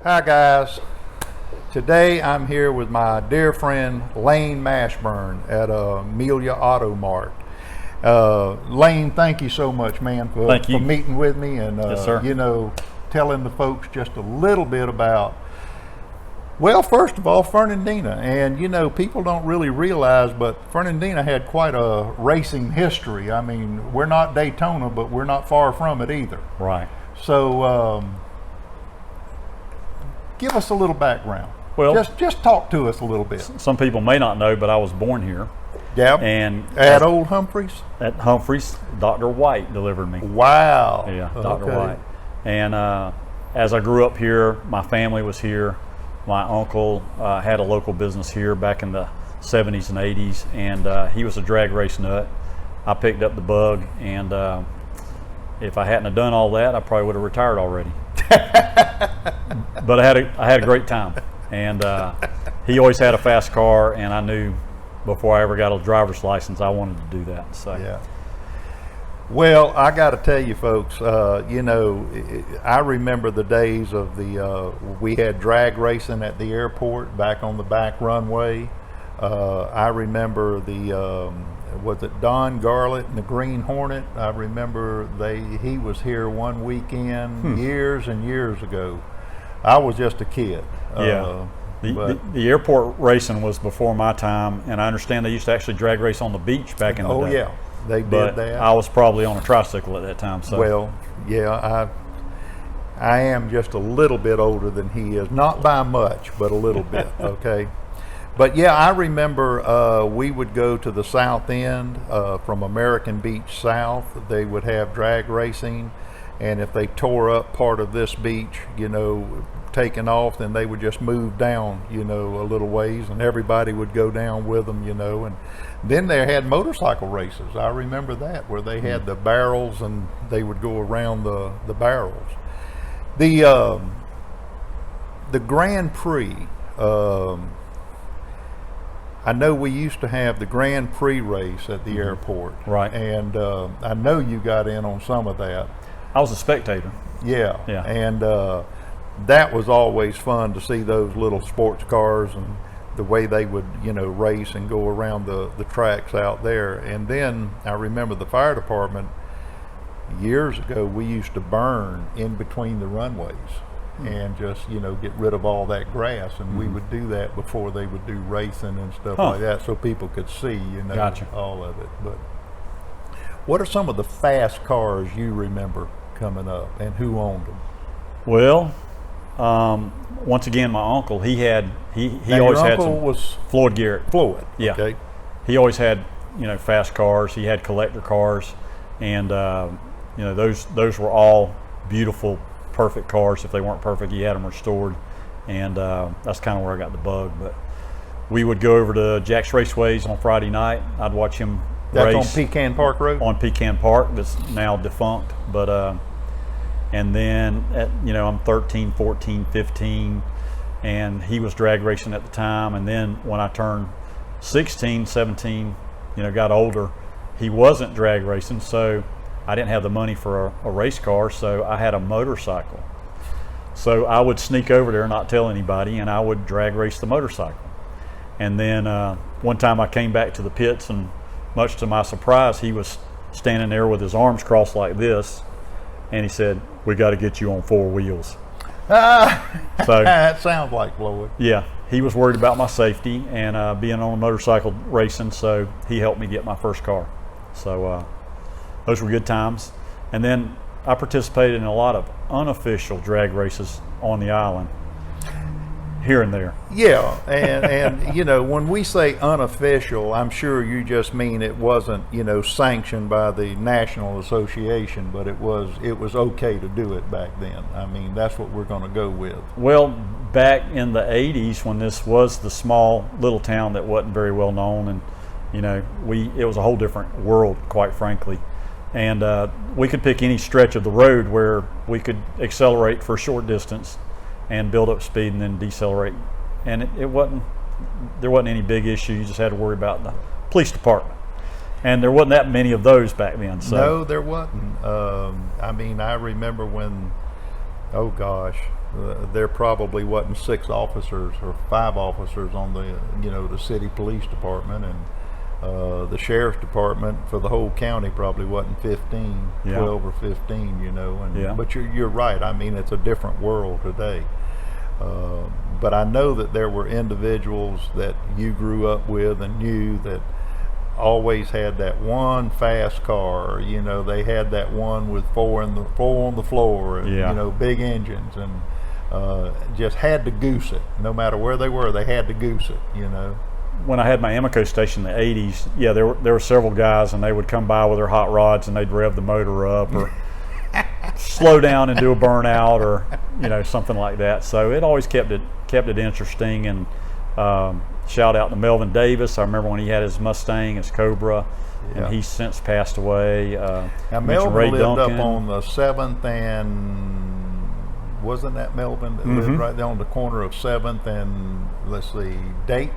Hi guys, today I'm here with my dear friend Lane Mashburn at Amelia Auto Mart. Lane, thank you so much, man, for meeting with me and yes, sir. Telling the folks just a little bit about, well, first of all, Fernandina. And people don't really realize, but Fernandina had quite a racing history. I mean, we're not Daytona, but we're not far from it either. Right. So give us a little background. Well, just talk to us a little bit. Some people may not know, but I was born here. Yeah. And at Old Humphreys? At Humphreys, Dr. White delivered me. Wow. Yeah, Dr. White. And as I grew up here, my family was here. My uncle had a local business here back in the 70s and 80s, and he was a drag race nut. I picked up the bug, and if I hadn't have done all that, I probably would have retired already. But I had a great time, and he always had a fast car, and I knew before I ever got a driver's license I wanted to do that. So yeah. Well, I got to tell you folks, I remember the days of we had drag racing at the airport back on the back runway. I remember was it Don Garlett and the Green Hornet? I remember he was here one weekend years and years ago. I was just a kid. Yeah. The airport racing was before my time, and I understand they used to actually drag race on the beach back in the day. Oh yeah, they did that. I was probably on a tricycle at that time. So. Well, yeah, I am just a little bit older than he is, not by much, but a little bit. Okay. But yeah, I remember we would go to the south end from American Beach south. They would have drag racing, and if they tore up part of this beach, taken off, then they would just move down, a little ways, and everybody would go down with them, and then they had motorcycle races. I remember that, where they had the barrels and they would go around the barrels. The Grand Prix. I know we used to have the Grand Prix race at the airport. Right. And I know you got in on some of that. I was a spectator. Yeah. And that was always fun to see those little sports cars and the way they would, race and go around the tracks out there. And then I remember the fire department, years ago, we used to burn in between the runways. And just get rid of all that grass, and we would do that before they would do racing and stuff like that, so people could see Gotcha. all of it. But what are some of the fast cars you remember coming up, and who owned them? Well, once again, my uncle, he always had some. Was Floyd Garrett. Floyd. Yeah. Okay. He always had fast cars. He had collector cars, and those were all beautiful, perfect cars. If they weren't perfect, he had them restored, and that's kind of where I got the bug. But we would go over to Jack's Raceways on Friday night. I'd watch him race. That's on Pecan Park Road? On Pecan Park, that's now defunct. But and then I'm 13, 14, 15, and he was drag racing at the time. And then when I turned 16, 17, got older, he wasn't drag racing, so I didn't have the money for a race car, so I had a motorcycle. So I would sneak over there and not tell anybody, and I would drag race the motorcycle. And then one time I came back to the pits, and much to my surprise, he was standing there with his arms crossed like this, and he said, "We got to get you on four wheels." So that sounds like Floyd. Yeah, he was worried about my safety and being on a motorcycle racing, so he helped me get my first car. So those were good times. And then I participated in a lot of unofficial drag races on the island, here and there. Yeah, and when we say unofficial, I'm sure you just mean it wasn't sanctioned by the National Association, but it was okay to do it back then. I mean, that's what we're going to go with. Well, back in the 80s, when this was the small little town that wasn't very well known, and it was a whole different world, quite frankly. And we could pick any stretch of the road where we could accelerate for a short distance and build up speed and then decelerate. And there wasn't any big issue. You just had to worry about the police department. And there wasn't that many of those back then. So. No, there wasn't. I mean, I remember when, oh gosh, there probably wasn't 6 officers or 5 officers on the, the city police department, and the sheriff's department for the whole county probably wasn't 15, Yeah. 12 or 15, and Yeah. but you're right. I mean, it's a different world today. But I know that there were individuals that you grew up with and knew that always had that one fast car. They had that one with 4 on the floor, and Yeah. big engines, and just had to goose it. No matter where they were, they had to goose it. When I had my Amoco station in the 80s, yeah, there were several guys, and they would come by with their hot rods, and they'd rev the motor up or slow down and do a burnout, or something like that. So it always kept it interesting. And shout out to Melvin Davis. I remember when he had his Mustang, his Cobra, Yeah. and he's since passed away. Now mentioned Melvin lived Duncan. up on the 7th and wasn't that Melvin that lived right there on the corner of 7th and let's see, Date?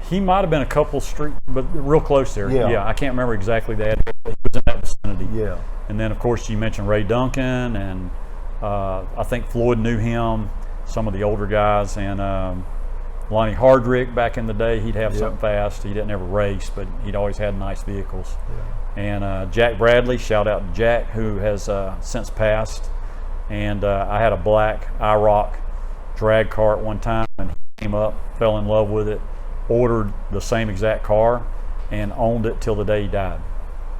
He might have been a couple street, but real close there. Yeah. I can't remember exactly the address, but he was in that vicinity. Yeah. And then, of course, you mentioned Ray Duncan, and I think Floyd knew him, some of the older guys, and Lonnie Hardrick back in the day, he'd have something fast. He didn't ever race, but he'd always had nice vehicles. Yeah. And Jack Bradley, shout out to Jack, who has since passed. And I had a black IROC drag car at one time, and he came up, fell in love with it, ordered the same exact car, and owned it till the day he died.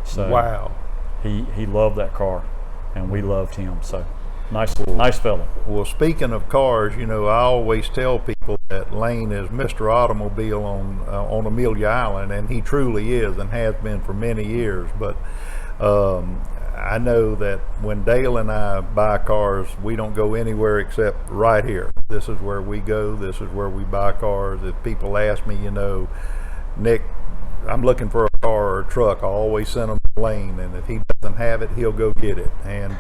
So Wow. he loved that car, and we loved him. So nice fella. Well, speaking of cars, I always tell people that Lane is Mr. Automobile on Amelia Island, and he truly is and has been for many years. But I know that when Dale and I buy cars, we don't go anywhere except right here. This is where we go. This is where we buy cars. If people ask me, Nick, I'm looking for a car or a truck, I always send them to Lane, and if he doesn't have it, he'll go get it. And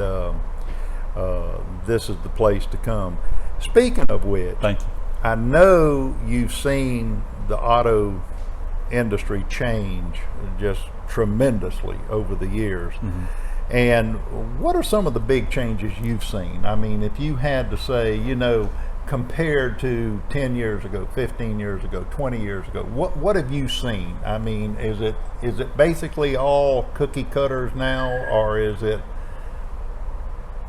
this is the place to come. Speaking of which, Thank you. I know you've seen the auto industry change just tremendously over the years. And what are some of the big changes you've seen? I mean, if you had to say, compared to 10 years ago, 15 years ago, 20 years ago, what have you seen? I mean, is it basically all cookie cutters now, or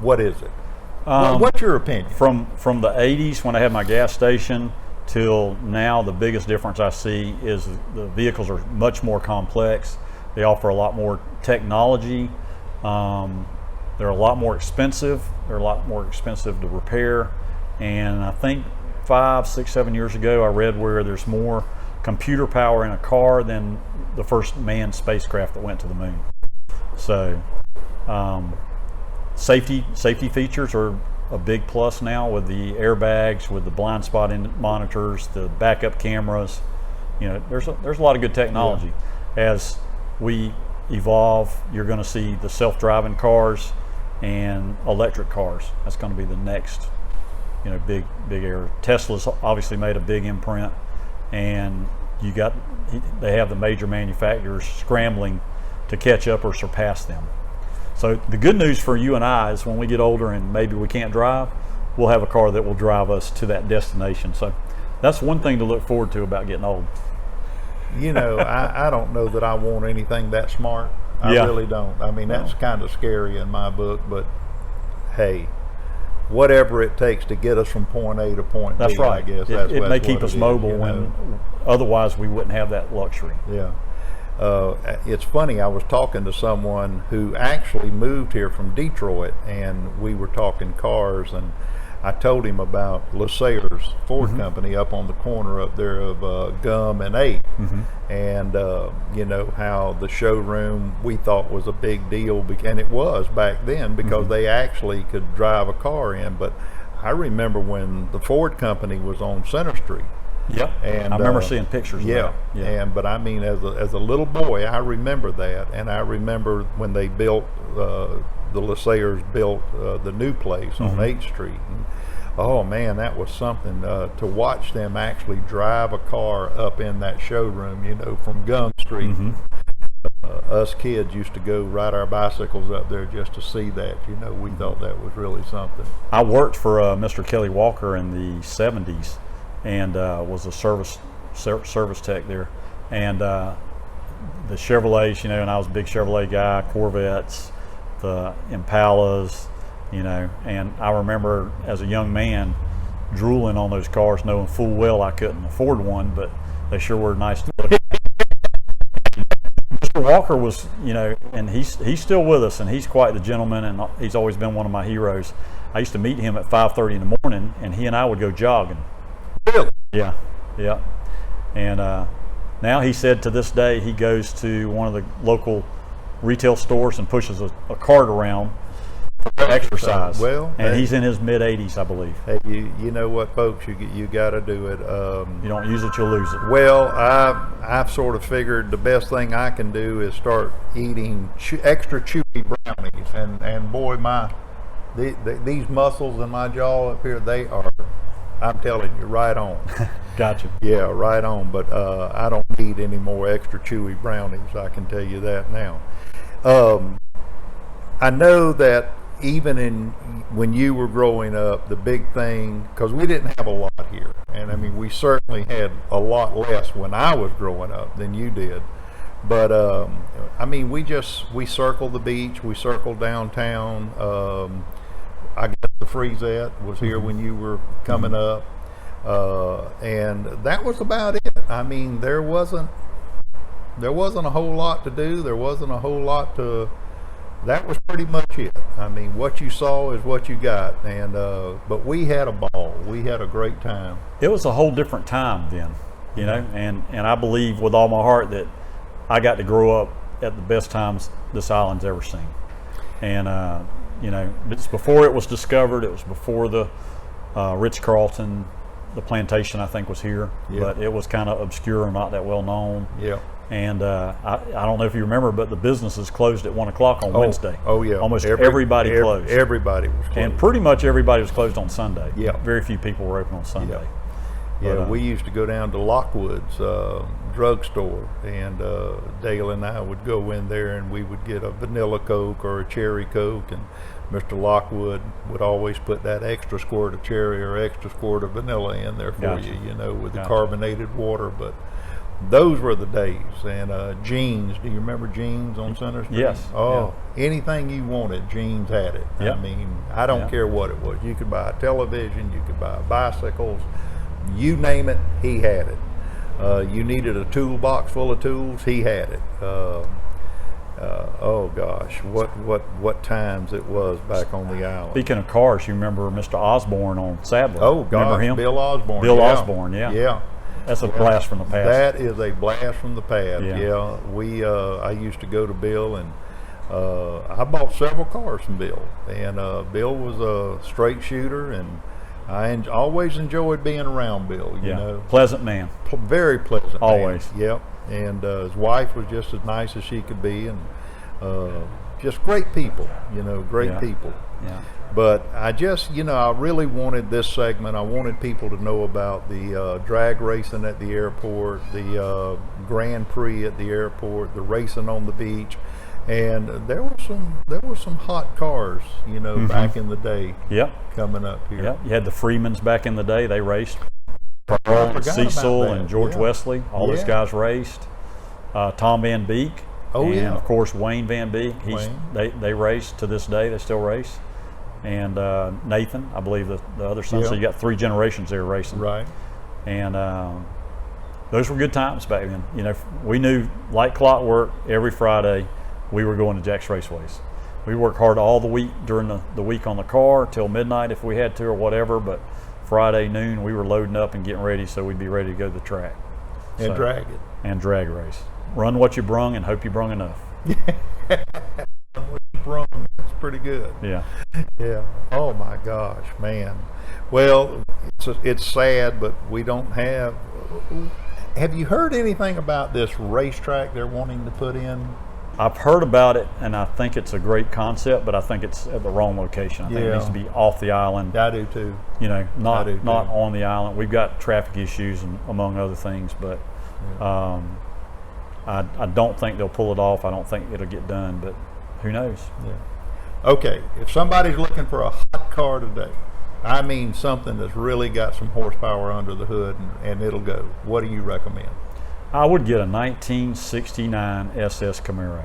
what is it? What's your opinion? From the 80s, when I had my gas station, till now, the biggest difference I see is the vehicles are much more complex. They offer a lot more technology. They're a lot more expensive. They're a lot more expensive to repair. And I think 5, 6, 7 years ago, I read where there's more computer power in a car than the first manned spacecraft that went to the moon. So safety features are a big plus now, with the airbags, with the blind spot monitors, the backup cameras. There's a lot of good technology. As we evolve, you're going to see the self-driving cars and electric cars. That's going to be the next big era. Tesla's obviously made a big imprint, and they have the major manufacturers scrambling to catch up or surpass them. So the good news for you and I is when we get older and maybe we can't drive, we'll have a car that will drive us to that destination. So that's one thing to look forward to about getting old. I don't know that I want anything that smart. I really don't. I mean, that's kind of scary in my book, but hey, whatever it takes to get us from point A to point That's B, right. I guess. It may keep us mobile when otherwise we wouldn't have that luxury. Yeah. It's funny, I was talking to someone who actually moved here from Detroit, and we were talking cars, and I told him about LaSayer's Ford Company up on the corner up there of Gum and 8th, and how the showroom we thought was a big deal, and it was back then, because they actually could drive a car in. But I remember when the Ford Company was on Center Street. Yep, and I remember seeing pictures of that. But I mean, as a little boy, I remember that, and I remember when they built the LaSayers built the new place on 8th Street. And, oh man, that was something to watch them actually drive a car up in that showroom, from Gum Street us kids used to go ride our bicycles up there just to see that. You know, we thought that was really something. I worked for Mr. Kelly Walker in the 70s and was a service tech there. And the Chevrolets, you know, and I was a big Chevrolet guy, Corvettes, the Impalas, you know, and I remember as a young man drooling on those cars, knowing full well I couldn't afford one, but they sure were nice to look at. Mr. Walker was, you know, and he's still with us, and he's quite the gentleman, and he's always been one of my heroes. I used to meet him at 5:30 in the morning, and he and I would go jogging. Really? Yeah, yeah. And now he said to this day he goes to one of the local retail stores and pushes a cart around for exercise. Well, and hey, he's in his mid-80s, I believe. Hey, you know what, folks? You got to do it. You don't use it, you'll lose it. Well, I've sort of figured the best thing I can do is start eating extra chewy brownies, and boy, these muscles in my jaw up here, they are, I'm telling you, right on. Gotcha. Yeah, right on. But I don't need any more extra chewy brownies. I can tell you that now. I know that even when you were growing up, the big thing, because we didn't have a lot here, and I mean we certainly had a lot less when I was growing up than you did. But I mean we circled the beach, we circled downtown. I guess the Freezette was here when you were coming up. And that was about it. I mean, there wasn't a whole lot to do. There wasn't a whole lot to. That was pretty much it. I mean, what you saw is what you got. And but we had a ball. We had a great time. It was a whole different time then, you know. And I believe with all my heart that I got to grow up at the best times this island's ever seen. And you know, it's before it was discovered. It was before the Ritz-Carlton. The plantation, I think, was here, but it was kind of obscure and not that well known. Yeah. And I don't know if you remember, but the businesses closed at 1 o'clock on Wednesday. Oh yeah. Almost everybody closed. Everybody was closed. And pretty much everybody was closed on Sunday. Yeah. Very few people were open on Sunday. Yeah. But, we used to go down to Lockwood's drugstore, and Dale and I would go in there, and we would get a vanilla Coke or a cherry Coke, and Mr. Lockwood would always put that extra squirt of cherry or extra squirt of vanilla in there for Gotcha. you know, with the Gotcha. carbonated water. But those were the days. And Jeans, do you remember Jeans on Center Street? Yes. Oh, anything you wanted, Jeans had it. Yep. I mean, I don't Yep. care what it was. You could buy a television, you could buy bicycles, you name it, he had it. You needed a toolbox full of tools, he had it. Oh gosh, what times it was back on the island. Speaking of cars, you remember Mr. Osborne on Sadler? Oh gosh, remember him? Bill Osborne. Bill yeah. Osborne, yeah. Yeah. That's a blast from the past. That is a blast from the past. Yeah. Yeah. We I used to go to Bill, and I bought several cars from Bill, and Bill was a straight shooter, and I always enjoyed being around Bill. You know, pleasant man. Very pleasant. Always. Man. Yep. And his wife was just as nice as she could be, and just great people. You know, great people. Yeah. But I just, you know, I really wanted this segment. I wanted people to know about the drag racing at the airport, the Grand Prix at the airport, the racing on the beach, and there were some hot cars, you know, back in the day. Yep. Coming up here. Yep. You had the Freemans back in the day. They raced. Cecil and George Wesley. All those guys raced. Tom Van Beek. Oh and yeah. of course Wayne Van Beek. They race to this day. They still race. And Nathan, I believe the other son. So you got 3 generations there racing. Right. And those were good times back then. You know, we knew like clockwork every Friday we were going to Jack's Raceways. We worked hard all the week during the week on the car till midnight if we had to or whatever. But Friday noon we were loading up and getting ready so we'd be ready to go to the track. And drag it. And drag race. Run what you brung and hope you brung enough. It's pretty good. Yeah. Yeah. Oh my gosh, man. Well, it's sad, but we don't have. Have you heard anything about this racetrack they're wanting to put in? I've heard about it, and I think it's a great concept, but I think it's at the wrong location. I think it needs to be off the island. I do too. You know, not on the island. We've got traffic issues, and among other things, but I don't think they'll pull it off. I don't think it'll get done, but who knows? Yeah. Okay, if somebody's looking for a hot car today, I mean something that's really got some horsepower under the hood and it'll go, what do you recommend? I would get a 1969 SS Camaro.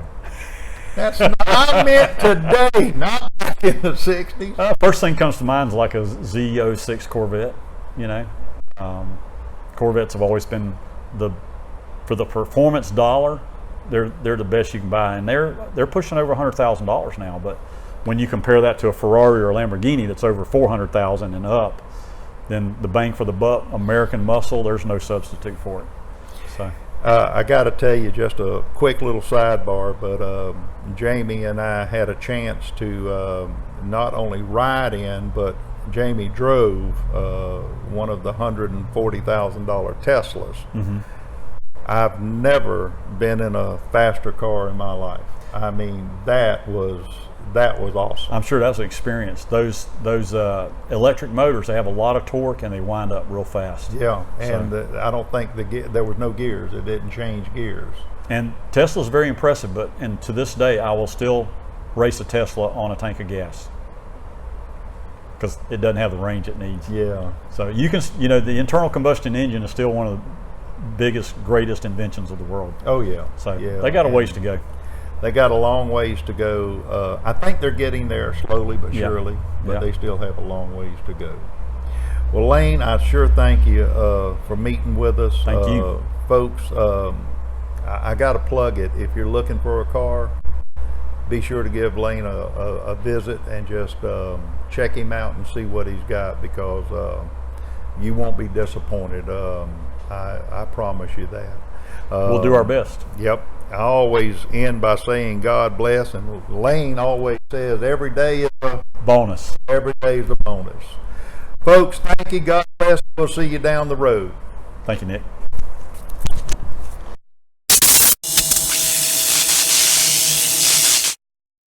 That's not, I meant today, not back in the 60s. First thing comes to mind is like a Z06 Corvette. You know, Corvettes have always been for the performance dollar, they're the best you can buy, and they're pushing over $100,000 now. But when you compare that to a Ferrari or a Lamborghini that's over $400,000 and up, then the bang for the buck, American muscle, there's no substitute for it. So. I got to tell you just a quick little sidebar, but Jamie and I had a chance to not only ride in, but Jamie drove one of the $140,000 Teslas. Mm-hmm. I've never been in a faster car in my life. I mean, that was awesome. I'm sure that's an experience. Those electric motors, they have a lot of torque and they wind up real fast. Yeah, and I don't think there was no gears. It didn't change gears. And Tesla's very impressive, and to this day, I will still race a Tesla on a tank of gas because it doesn't have the range it needs. Yeah. So you can, the internal combustion engine is still one of the biggest, greatest inventions of the world. Oh yeah. So yeah. They got a ways to go. They got a long ways to go. I think they're getting there slowly but surely, but they still have a long ways to go. Well, Lane, I sure thank you for meeting with us. Thank you. Folks, I got to plug it. If you're looking for a car, be sure to give Lane a visit and just check him out and see what he's got, because you won't be disappointed. I promise you that. We'll do our best. Yep. I always end by saying God bless, and Lane always says every day is a bonus. Every day is a bonus. Folks, thank you. God bless. We'll see you down the road. Thank you, Nick.